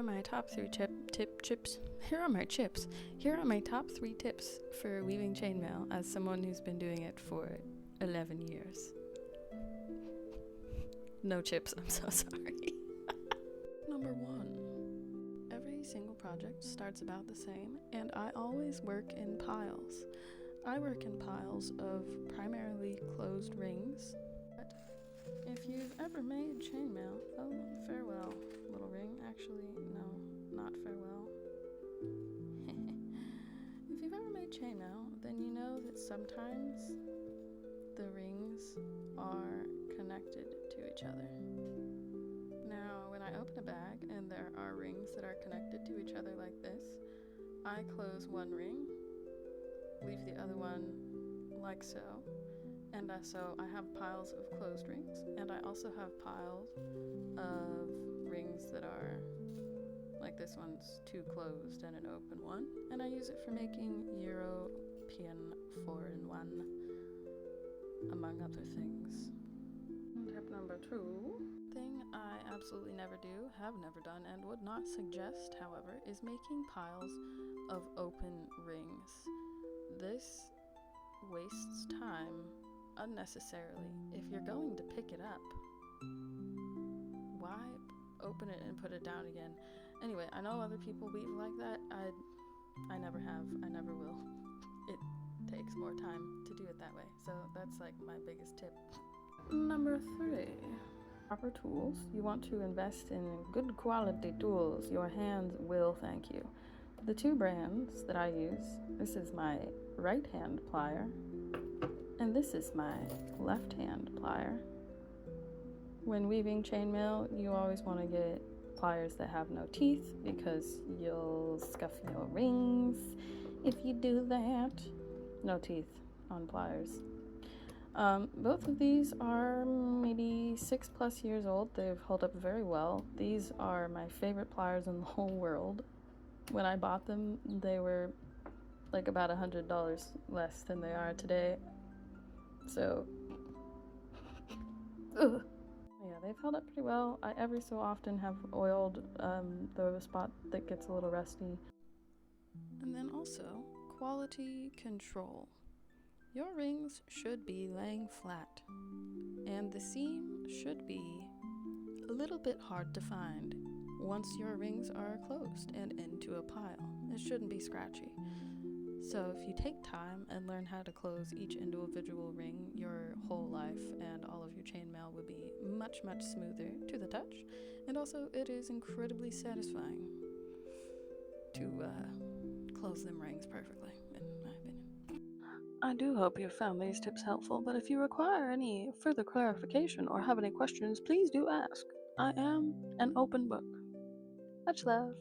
Here are my top 3 tips. Here are my chips. Here are my top 3 tips for weaving chainmail as someone who's been doing it for 11 years. No chips, I'm so sorry. Number 1. Every single project starts about the same, and I always work in piles. I work in piles of primarily closed rings. But if you've ever made chainmail, oh, farewell, little ring. Actually, no, not farewell. If you've ever made chainmail, then you know that sometimes the rings are connected to each other. Now, when I open a bag and there are rings that are connected to each other like this, I close one ring, leave the other one like so, and so I have piles of closed rings, and I also have piles of rings that are like this one's 2 closed and an open one, and I use it for making European 4-in-1, among other things. Tip number 2. Thing I absolutely never do, have never done, and would not suggest, however, is making piles of open rings. This wastes time unnecessarily. If you're going to pick it up, why open it and put it down again? Anyway, I know other people weave like that. I never have. I never will. It takes more time to do it that way. So that's like my biggest tip. Number 3. Proper tools. You want to invest in good quality tools. Your hands will thank you. The 2 brands that I use, this is my right hand plier, and this is my left hand plier. When weaving chainmail, you always want to get pliers that have no teeth because you'll scuff your rings if you do that. No teeth on pliers. Both of these are maybe 6+ years old. They've held up very well. These are my favorite pliers in the whole world. When I bought them, they were like about $100 less than they are today. So, ugh. Yeah, they've held up pretty well. I every so often have oiled the spot that gets a little rusty. And then also, quality control. Your rings should be laying flat, and the seam should be a little bit hard to find once your rings are closed and into a pile. It shouldn't be scratchy. So if you take time and learn how to close each individual ring, your whole life and all of your chainmail will be much, much smoother to the touch. And also, it is incredibly satisfying to close them rings perfectly, in my opinion. I do hope you found these tips helpful, but if you require any further clarification or have any questions, please do ask. I am an open book. Much love.